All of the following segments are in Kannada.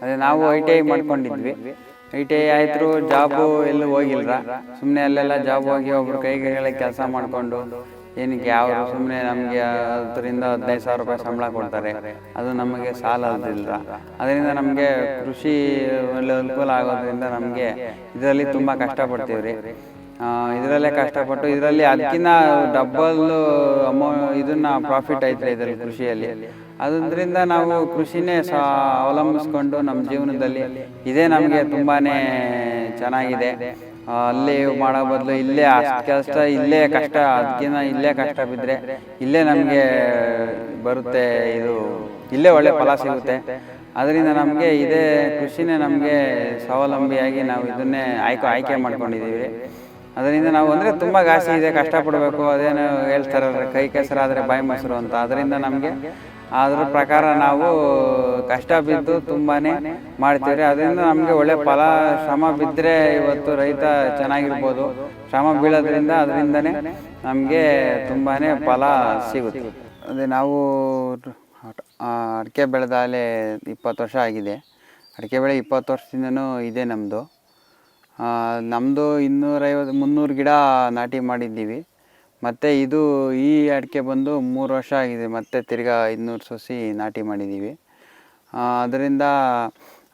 ಅದೇ ನಾವು ITI ಮಾಡ್ಕೊಂಡಿದ್ವಿ. ITI ಆಯ್ತು, ಜಾಬು ಎಲ್ಲೂ ಹೋಗಿಲ್ಲ. ಸುಮ್ಮನೆ ಅಲ್ಲೆಲ್ಲ ಜಾಬ್ ಹೋಗಿ ಒಬ್ರು ಕೈಗೆ ಕೆಲಸ ಮಾಡಿಕೊಂಡು ಏನಕ್ಕೆ ಅವರು ಸುಮ್ಮನೆ ನಮಗೆ 10ರಿಂದ 15,000 ರೂಪಾಯಿ ಸಂಬಳ ಕೊಡ್ತಾರೆ, ಅದು ನಮಗೆ ಸಾಲದಿಲ್ಲ. ಅದರಿಂದ ನಮಗೆ ಕೃಷಿ ಒಳ್ಳೆ ಅನುಕೂಲ ಆಗೋದ್ರಿಂದ ನಮಗೆ ಇದರಲ್ಲಿ ತುಂಬ ಕಷ್ಟಪಡ್ತೀವಿ ರೀ. ಇದರಲ್ಲೇ ಕಷ್ಟಪಟ್ಟು ಇದರಲ್ಲಿ ಅದಕ್ಕಿಂತ ಡಬ್ಬಲ್ ಇದನ್ನ ಪ್ರಾಫಿಟ್ ಐತೆ ಇದರಲ್ಲಿ ಕೃಷಿಯಲ್ಲಿ. ಅದರಿಂದ ನಾವು ಕೃಷಿನೇ ಅವಲಂಬಿಸ್ಕೊಂಡು ನಮ್ಮ ಜೀವನದಲ್ಲಿ ಇದೇ ನಮಗೆ ತುಂಬಾ ಚೆನ್ನಾಗಿದೆ. ಅಲ್ಲಿ ಮಾಡೋ ಬದಲು ಇಲ್ಲೇ ಅಷ್ಟು ಕೆಲಸ ಇಲ್ಲೇ ಕಷ್ಟ, ಅದಕ್ಕಿಂತ ಇಲ್ಲೇ ಕಷ್ಟ ಬಿದ್ದರೆ ಇಲ್ಲೇ ನಮಗೆ ಬರುತ್ತೆ, ಇದು ಇಲ್ಲೇ ಒಳ್ಳೆ ಫಲ ಸಿಗುತ್ತೆ. ಅದರಿಂದ ನಮಗೆ ಇದೇ ಕೃಷಿನೇ ನಮಗೆ ಸ್ವಾವಲಂಬಿಯಾಗಿ ನಾವು ಇದನ್ನೇ ಆಯ್ಕೆ ಮಾಡ್ಕೊಂಡಿದ್ದೀವಿ. ಅದರಿಂದ ನಾವು ಅಂದರೆ ತುಂಬ ಗಾಸಿ ಇದೆ, ಕಷ್ಟಪಡಬೇಕು. ಅದೇನು ಹೇಳ್ತಾರಲ್ಲ, ಕೈ ಕೆಸರಾದರೆ ಬಾಯಿ ಮೊಸರು ಅಂತ. ಅದರಿಂದ ನಮಗೆ ಅದ್ರ ಪ್ರಕಾರ ನಾವು ಕಷ್ಟ ಬಿದ್ದು ತುಂಬಾ ಮಾಡ್ತೀವಿ. ಅದರಿಂದ ನಮಗೆ ಒಳ್ಳೆ ಫಲ, ಶ್ರಮ ಬಿದ್ದರೆ ಇವತ್ತು ರೈತ ಚೆನ್ನಾಗಿರ್ಬೋದು. ಶ್ರಮ ಬೀಳೋದ್ರಿಂದ ಅದರಿಂದನೇ ನಮಗೆ ತುಂಬಾ ಫಲ ಸಿಗುತ್ತೆ. ಅದೇ ನಾವು ಅಡಿಕೆ ಬೆಳೆದಾಲೆ 20 ವರ್ಷ ಆಗಿದೆ. ಅಡಿಕೆ ಬೆಳೆ 20 ವರ್ಷದಿಂದನೂ ಇದೆ ನಮ್ಮದು. 250-300 ಗಿಡ ನಾಟಿ ಮಾಡಿದ್ದೀವಿ. ಮತ್ತು ಈ ಅಡಿಕೆ ಬಂದು 3 ವರ್ಷ ಆಗಿದೆ. ಮತ್ತು ತಿರ್ಗಾ 500 ಸಸಿ ನಾಟಿ ಮಾಡಿದ್ದೀವಿ. ಅದರಿಂದ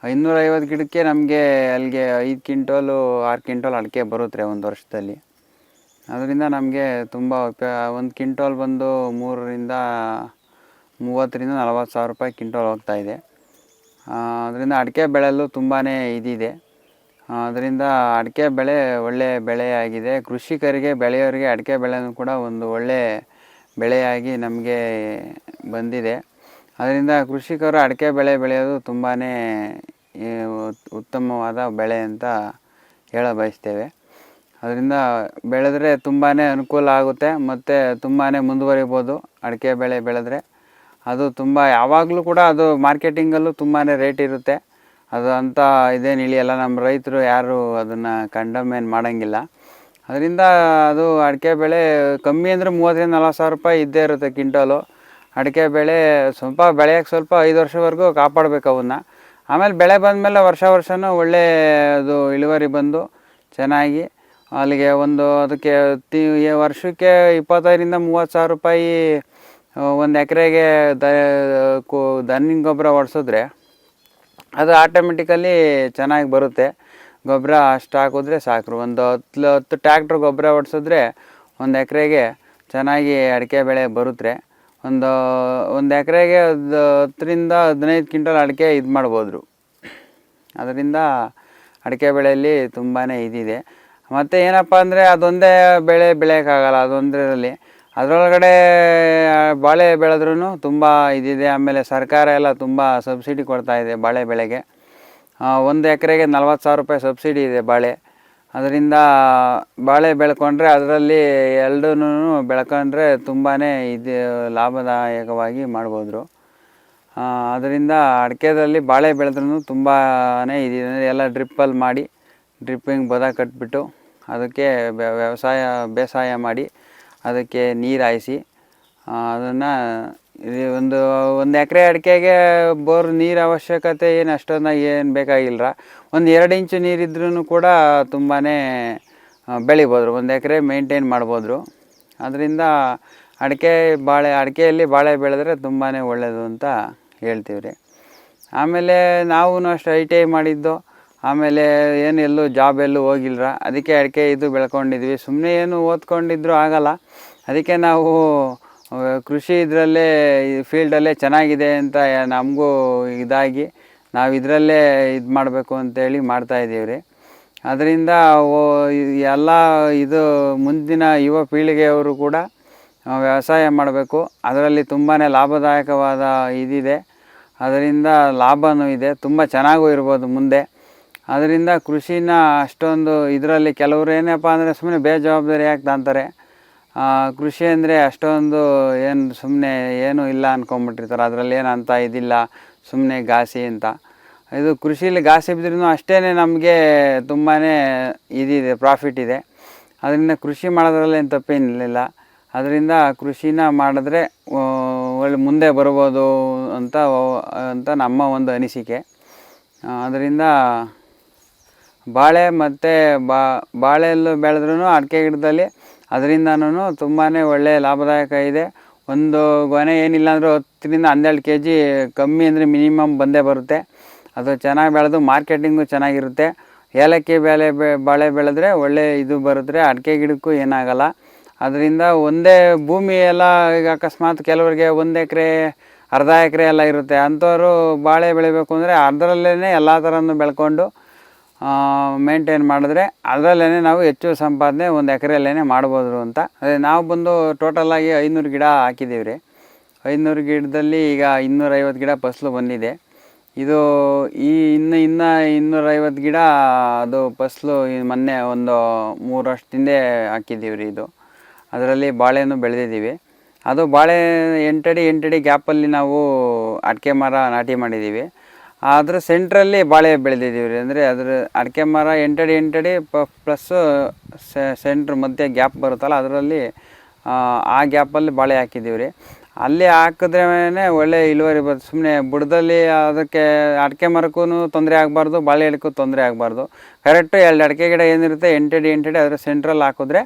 550 ಗಿಡಕ್ಕೆ ನಮಗೆ ಅಲ್ಲಿಗೆ 5 ಕ್ವಿಂಟೋಲು 6 ಕ್ವಿಂಟೋಲ್ ಅಡಿಕೆ ಬರುತ್ತೆ ಒಂದು ವರ್ಷದಲ್ಲಿ. ಅದರಿಂದ ನಮಗೆ ತುಂಬ 1 ಕ್ವಿಂಟೋಲ್ ಬಂದು 30,000-40,000 ರೂಪಾಯಿ ಕ್ವಿಂಟೋಲ್ ಹೋಗ್ತಾಯಿದೆ. ಅದರಿಂದ ಅಡಿಕೆ ಬೆಳೆಯಲು ತುಂಬಾ ಇದಿದೆ. ಅದರಿಂದ ಅಡಿಕೆ ಬೆಳೆ ಒಳ್ಳೆ ಬೆಳೆಯಾಗಿದೆ. ಕೃಷಿಕರಿಗೆ, ಬೆಳೆಯೋರಿಗೆ ಅಡಿಕೆ ಬೆಳೆನೂ ಕೂಡ ಒಂದು ಒಳ್ಳೆ ಬೆಳೆಯಾಗಿ ನಮಗೆ ಬಂದಿದೆ. ಅದರಿಂದ ಕೃಷಿಕರು ಅಡಿಕೆ ಬೆಳೆ ಬೆಳೆಯೋದು ತುಂಬಾ ಉತ್ತಮವಾದ ಬೆಳೆ ಅಂತ ಹೇಳ ಬಯಸ್ತೇವೆ. ಅದರಿಂದ ಬೆಳೆದ್ರೆ ತುಂಬಾ ಅನುಕೂಲ ಆಗುತ್ತೆ, ಮತ್ತು ತುಂಬಾ ಮುಂದುವರಿಬೋದು. ಅಡಿಕೆ ಬೆಳೆ ಬೆಳೆದ್ರೆ ಅದು ತುಂಬ ಯಾವಾಗಲೂ ಕೂಡ ಅದು ಮಾರ್ಕೆಟಿಂಗಲ್ಲೂ ತುಂಬಾ ರೇಟ್ ಇರುತ್ತೆ. ಅದು ಅಂತ ಇದೇನು ಇಳಿಯಲ್ಲ. ನಮ್ಮ ರೈತರು ಯಾರು ಅದನ್ನು ಕಂಡಮ್ ಏನು ಮಾಡೋಂಗಿಲ್ಲ. ಅದರಿಂದ ಅದು ಅಡಿಕೆ ಬೆಳೆ ಕಮ್ಮಿ ಅಂದರೆ 30,000-40,000 ರೂಪಾಯಿ ಇದ್ದೇ ಇರುತ್ತೆ ಕ್ವಿಂಟೋಲು. ಅಡಿಕೆ ಬೆಳೆ ಬೆಳೆಯೋಕ್ಕೆ ಸ್ವಲ್ಪ 5 ವರ್ಷವರೆಗೂ ಕಾಪಾಡಬೇಕು ಅವನ್ನ. ಆಮೇಲೆ ಬೆಳೆ ಬಂದಮೇಲೆ ವರ್ಷನೂ ಒಳ್ಳೆ ಅದು ಇಳುವರಿ ಬಂದು ಚೆನ್ನಾಗಿ ಅಲ್ಲಿಗೆ ಅದಕ್ಕೆ ವರ್ಷಕ್ಕೆ 25,000-30,000 ರೂಪಾಯಿ ಒಂದು ಎಕರೆಗೆ ದನಿನ ಗೊಬ್ಬರ ಹೊಡ್ಸಿದ್ರೆ ಅದು ಆಟೋಮೆಟಿಕಲಿ ಚೆನ್ನಾಗಿ ಬರುತ್ತೆ. ಗೊಬ್ಬರ ಅಷ್ಟು ಹಾಕಿದ್ರೆ ಸಾಕು. ಒಂದು 10 ಟ್ಯಾಕ್ಟ್ರ್ ಗೊಬ್ಬರ ಹೊಡ್ಸಿದ್ರೆ ಒಂದು ಎಕರೆಗೆ ಚೆನ್ನಾಗಿ ಅಡಿಕೆ ಬೆಳೆ ಬರುತ್ತೆ. ಒಂದು ಎಕರೆಗೆ 10-15 ಕ್ವಿಂಟಲ್ ಅಡಿಕೆ ಇದು ಮಾಡ್ಬೋದು. ಅದರಿಂದ ಅಡಿಕೆ ಬೆಳೆಯಲ್ಲಿ ತುಂಬಾ ಇದಿದೆ. ಮತ್ತು ಏನಪ್ಪ ಅಂದರೆ ಅದೊಂದೇ ಬೆಳೆ ಬೆಳೆಯೋಕ್ಕಾಗಲ್ಲ. ಅದರೊಳಗಡೆ ಬಾಳೆ ಬೆಳೆದ್ರೂ ತುಂಬ ಇದಿದೆ. ಆಮೇಲೆ ಸರ್ಕಾರ ಎಲ್ಲ ತುಂಬ ಸಬ್ಸಿಡಿ ಕೊಡ್ತಾಯಿದೆ ಬಾಳೆ ಬೆಳೆಗೆ. 1 ಎಕರೆಗೆ 40,000 ರೂಪಾಯಿ ಸಬ್ಸಿಡಿ ಇದೆ ಬಾಳೆ. ಅದರಿಂದ ಬಾಳೆ ಬೆಳ್ಕೊಂಡ್ರೆ ಅದರಲ್ಲಿ ಎರಡನ್ನೂ ಬೆಳ್ಕೊಂಡ್ರೆ ತುಂಬಾ ಇದು ಲಾಭದಾಯಕವಾಗಿ ಮಾಡ್ಬೋದು. ಅದರಿಂದ ಅಡಿಕೆದಲ್ಲಿ ಬಾಳೆ ಬೆಳೆದ್ರೂ ತುಂಬಾ ಇದಿದೆ. ಎಲ್ಲ ಡ್ರಿಪ್ಪಲ್ಲಿ ಮಾಡಿ, ಡ್ರಿಪ್ಪಿಂಗ್ ಬದ ಕಟ್ಬಿಟ್ಟು ಅದಕ್ಕೆ ಬೇಸಾಯ ಮಾಡಿ ಅದಕ್ಕೆ ನೀರು ಹಾಯಿಸಿ ಅದನ್ನು ಒಂದು ಎಕರೆ ಅಡಿಕೆಗೆ ಬೋರ್ ನೀರು ಅವಶ್ಯಕತೆ ಏನು ಅಷ್ಟೊಂದು ಬೇಕಾಗಿಲ್ಲ. ಒಂದು 2 ಇಂಚು ನೀರಿದ್ರೂ ಕೂಡ ತುಂಬಾ ಬೆಳಿಬೋದು. 1 ಎಕರೆ ಮೇಂಟೈನ್ ಮಾಡ್ಬೋದು. ಅದರಿಂದ ಅಡಿಕೆಯಲ್ಲಿ ಬಾಳೆ ಬೆಳೆದ್ರೆ ತುಂಬಾ ಒಳ್ಳೆಯದು ಅಂತ ಹೇಳ್ತೀವಿ ರೀ. ಆಮೇಲೆ ನಾವು ಅಷ್ಟು ITI ಮಾಡಿದ್ದು. ಆಮೇಲೆ ಎಲ್ಲೂ ಜಾಬ್ ಎಲ್ಲೂ ಹೋಗಿಲ್ಲ. ಅದಕ್ಕೆ ಅಡಿಕೆ ಇದು ಬೆಳ್ಕೊಂಡಿದ್ವಿ. ಸುಮ್ಮನೆ ಏನು ಓದ್ಕೊಂಡಿದ್ರು ಆಗಲ್ಲ. ಅದಕ್ಕೆ ನಾವು ಕೃಷಿ ಇದರಲ್ಲೇ ಫೀಲ್ಡಲ್ಲೇ ಚೆನ್ನಾಗಿದೆ ಅಂತ ನಮಗೂ ಇದಾಗಿ ನಾವು ಇದರಲ್ಲೇ ಇದು ಮಾಡಬೇಕು ಅಂತೇಳಿ ಮಾಡ್ತಾಯಿದ್ದೀವಿ ರೀ. ಅದರಿಂದ ಎಲ್ಲ ಮುಂದಿನ ಯುವ ಪೀಳಿಗೆಯವರು ಕೂಡ ವ್ಯವಸಾಯ ಮಾಡಬೇಕು. ಅದರಲ್ಲಿ ತುಂಬಾ ಲಾಭದಾಯಕವಾದ ಇದಿದೆ. ಅದರಿಂದ ಲಾಭವೂ ಇದೆ, ತುಂಬ ಚೆನ್ನಾಗೂ ಇರ್ಬೋದು ಮುಂದೆ. ಅದರಿಂದ ಕೃಷಿನ ಅಷ್ಟೊಂದು ಇದರಲ್ಲಿ ಕೆಲವರು ಏನಪ್ಪ ಅಂದರೆ ಸುಮ್ಮನೆ ಬೇಜವಾಬ್ದಾರಿಯಾಗಿ ತಾಂತಾರೆ. ಕೃಷಿ ಅಂದರೆ ಅಷ್ಟೊಂದು ಸುಮ್ಮನೆ ಏನೂ ಇಲ್ಲ ಅಂದ್ಕೊಂಬಿಟ್ಟಿರ್ತಾರೆ. ಅದರಲ್ಲಿ ಏನಂತ ಇದಿಲ್ಲ, ಸುಮ್ಮನೆ ಗಾಸಿ ಅಂತ. ಇದು ಕೃಷಿಲಿ ಗಾಸಿ ಬಿದ್ರೂ ಅಷ್ಟೇ ನಮಗೆ ತುಂಬಾ ಇದಿದೆ, ಪ್ರಾಫಿಟ್ ಇದೆ. ಅದರಿಂದ ಕೃಷಿ ಮಾಡೋದ್ರಲ್ಲಿ ಏನು ತಪ್ಪೇನಿಲ್ಲ. ಅದರಿಂದ ಕೃಷಿನ ಮಾಡಿದ್ರೆ ಒಳ್ಳೆ ಮುಂದೆ ಬರ್ಬೋದು ಅಂತ ನಮ್ಮ ಒಂದು ಅನಿಸಿಕೆ. ಅದರಿಂದ ಬಾಳೆ ಮತ್ತು ಬಾಳೆಲ್ಲೂ ಬೆಳೆದ್ರೂ ಅಡಿಕೆ ಗಿಡದಲ್ಲಿ ಅದರಿಂದನೂ ತುಂಬಾ ಒಳ್ಳೆಯ ಲಾಭದಾಯಕ ಇದೆ. ಒಂದು ಗೊನೆ ಏನಿಲ್ಲ ಅಂದರೂ 10-12 kg ಕಮ್ಮಿ ಅಂದರೆ ಮಿನಿಮಮ್ ಬಂದೇ ಬರುತ್ತೆ. ಅದು ಚೆನ್ನಾಗಿ ಬೆಳೆದು ಮಾರ್ಕೆಟಿಂಗು ಚೆನ್ನಾಗಿರುತ್ತೆ. ಏಲಕ್ಕಿ ಬಾಳೆ ಬೆಳೆದ್ರೆ ಒಳ್ಳೆ ಇದು ಬರುತ್ತೆ, ಅಡಿಕೆ ಗಿಡಕ್ಕೂ ಏನಾಗಲ್ಲ. ಅದರಿಂದ ಒಂದೇ ಭೂಮಿ ಎಲ್ಲ ಈಗ ಅಕಸ್ಮಾತ್ ಕೆಲವರಿಗೆ 1 ಎಕರೆ ಅರ್ಧ ಎಕರೆ ಎಲ್ಲ ಇರುತ್ತೆ, ಅಂಥವ್ರು ಬಾಳೆ ಬೆಳಿಬೇಕು ಅಂದರೆ ಅದರಲ್ಲೇ ಎಲ್ಲ ಥರನೂ ಬೆಳ್ಕೊಂಡು ಮೇಂಟೈನ್ ಮಾಡಿದ್ರೆ ಅದರಲ್ಲೇ ನಾವು ಹೆಚ್ಚು ಸಂಪಾದನೆ 1 ಎಕರೆಯಲ್ಲೇ ಮಾಡ್ಬೋದು ಅಂತ. ಅದೇ ನಾವು ಬಂದು ಟೋಟಲಾಗಿ 500 ಗಿಡ ಹಾಕಿದ್ದೀವಿ ರೀ. 500 ಗಿಡದಲ್ಲಿ ಈಗ 250 ಗಿಡ ಫಸಲು ಬಂದಿದೆ. ಇದು ಇನ್ನು 250 ಗಿಡ ಅದು ಫಸಲು ಮೊನ್ನೆ ಒಂದು 3 ವರ್ಷದಿಂದ ಹಾಕಿದ್ದೀವಿ ರೀ. ಇದು ಅದರಲ್ಲಿ ಬಾಳೆನೂ ಬೆಳೆದಿದ್ದೀವಿ. ಅದು ಬಾಳೆ 8 ಅಡಿ ಗ್ಯಾಪಲ್ಲಿ ನಾವು ಅಡಿಕೆ ಮರ ನಾಟಿ ಮಾಡಿದ್ದೀವಿ. ಅದ್ರ ಸೆಂಟ್ರಲ್ಲಿ ಬಾಳೆ ಬೆಳೆದಿದ್ದೀವಿ ರೀ. ಅಂದರೆ ಅದ್ರ ಅಡಿಕೆ ಮರ 8 ಅಡಿ ಪ್ಲಸ್ಸು ಸೆಂಟ್ರ್ ಮಧ್ಯೆ ಗ್ಯಾಪ್ ಬರುತ್ತಲ್ಲ, ಅದರಲ್ಲಿ ಆ ಗ್ಯಾಪಲ್ಲಿ ಬಾಳೆ ಹಾಕಿದ್ದೀವಿ ರೀ. ಅಲ್ಲಿ ಹಾಕಿದ್ರೇ ಒಳ್ಳೆ ಇಳುವರಿ ಬರುತ್ತೆ. ಸುಮ್ಮನೆ ಬುಡದಲ್ಲಿ ಅದಕ್ಕೆ ಅಡಿಕೆ ಮರಕ್ಕೂ ತೊಂದರೆ ಆಗಬಾರ್ದು, ಬಾಳೆ ಗಿಡಕ್ಕೂ ತೊಂದರೆ ಆಗಬಾರ್ದು. ಕರೆಕ್ಟು 2 ಅಡಿಕೆ ಗಿಡ ಏನಿರುತ್ತೆ 8 ಅಡಿ ಅದರ ಸೆಂಟ್ರಲ್ಲಿ ಹಾಕಿದ್ರೆ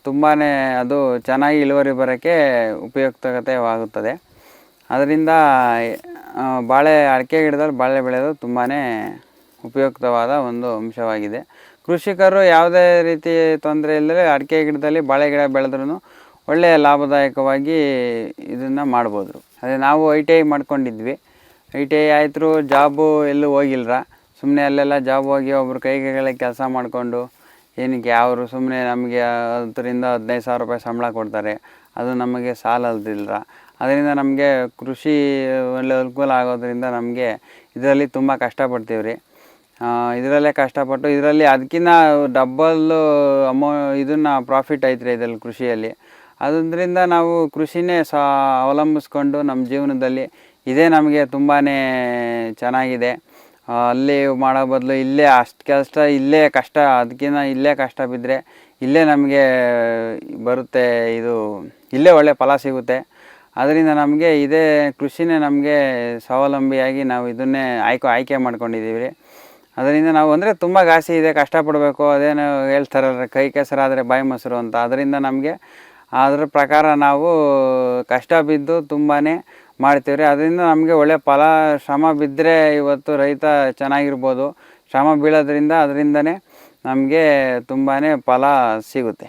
ತುಂಬಾ ಅದು ಚೆನ್ನಾಗಿ ಇಳುವರಿ ಬರೋಕ್ಕೆ ಉಪಯುಕ್ತವಾಗುತ್ತದೆ. ಅದರಿಂದ ಅಡಿಕೆ ಗಿಡದಲ್ಲಿ ಬಾಳೆ ಬೆಳೆಯೋದು ತುಂಬಾ ಉಪಯುಕ್ತವಾದ ಒಂದು ಅಂಶವಾಗಿದೆ. ಕೃಷಿಕರು ಯಾವುದೇ ರೀತಿ ತೊಂದರೆ ಇಲ್ಲದೆ ಅಡಿಕೆ ಗಿಡದಲ್ಲಿ ಬಾಳೆ ಗಿಡ ಬೆಳೆದ್ರೂ ಒಳ್ಳೆಯ ಲಾಭದಾಯಕವಾಗಿ ಇದನ್ನು ಮಾಡ್ಬೋದು. ಅದೇ ನಾವು ITI ಮಾಡ್ಕೊಂಡಿದ್ವಿ. ITI ಆಯ್ತು, ಜಾಬು ಎಲ್ಲೂ ಹೋಗಿಲ್ಲರ, ಸುಮ್ಮನೆ ಅಲ್ಲೆಲ್ಲ ಜಾಬ್ ಹೋಗಿ ಒಬ್ರು ಕೈಗಳಿಗೆ ಕೆಲಸ ಮಾಡಿಕೊಂಡು ಏನಕ್ಕೆ ಅವರು ಸುಮ್ಮನೆ ನಮಗೆ 10,000-15,000 ರೂಪಾಯಿ ಸಂಬಳ ಕೊಡ್ತಾರೆ, ಅದು ನಮಗೆ ಸಾಲದಿಲ್ಲರ. ಅದರಿಂದ ನಮಗೆ ಕೃಷಿ ಒಳ್ಳೆ ಅನುಕೂಲ ಆಗೋದ್ರಿಂದ ನಮಗೆ ಇದರಲ್ಲಿ ತುಂಬ ಕಷ್ಟಪಡ್ತೀವಿ ರೀ. ಇದರಲ್ಲೇ ಕಷ್ಟಪಟ್ಟು ಇದರಲ್ಲಿ ಅದಕ್ಕಿಂತ ಡಬ್ಬಲ್ಲು ಇದನ್ನು ಪ್ರಾಫಿಟ್ ಐತೆ ರೀ ಇದರಲ್ಲಿ ಕೃಷಿಯಲ್ಲಿ. ಅದರಿಂದ ನಾವು ಕೃಷಿನೇ ಅವಲಂಬಿಸ್ಕೊಂಡು ನಮ್ಮ ಜೀವನದಲ್ಲಿ ಇದೇ ನಮಗೆ ತುಂಬಾ ಚೆನ್ನಾಗಿದೆ. ಅಲ್ಲಿ ಮಾಡೋ ಬದಲು ಇಲ್ಲೇ ಅಷ್ಟು ಇಲ್ಲೇ ಕಷ್ಟ, ಅದಕ್ಕಿಂತ ಇಲ್ಲೇ ಕಷ್ಟ ಬಿದ್ದರೆ ಇಲ್ಲೇ ನಮಗೆ ಬರುತ್ತೆ, ಇದು ಇಲ್ಲೇ ಒಳ್ಳೆ ಫಲ ಸಿಗುತ್ತೆ. ಅದರಿಂದ ನಮಗೆ ಇದೇ ಕೃಷಿನೇ ನಮಗೆ ಸ್ವಾವಲಂಬಿಯಾಗಿ ನಾವು ಇದನ್ನೇ ಆಯ್ಕೆ ಮಾಡ್ಕೊಂಡಿದ್ದೀವಿ ರೀ. ಅದರಿಂದ ನಾವು ಅಂದರೆ ತುಂಬ ಘಾಸಿ ಇದೆ, ಕಷ್ಟಪಡಬೇಕು. ಅದೇನು ಹೇಳ್ತಾರಲ್ಲ, ಕೈ ಕೆಸರಾದರೆ ಬಾಯಿ ಮೊಸರು ಅಂತ. ಅದರಿಂದ ನಮಗೆ ಅದ್ರ ಪ್ರಕಾರ ನಾವು ಕಷ್ಟ ಬಿದ್ದು ತುಂಬಾ ಮಾಡ್ತೀವಿ ರೀ. ಅದರಿಂದ ನಮಗೆ ಒಳ್ಳೆ ಫಲ, ಶ್ರಮ ಬಿದ್ದರೆ ಇವತ್ತು ರೈತ ಚೆನ್ನಾಗಿರ್ಬೋದು. ಶ್ರಮ ಬೀಳೋದ್ರಿಂದ ಅದರಿಂದನೇ ನಮಗೆ ತುಂಬಾ ಫಲ ಸಿಗುತ್ತೆ.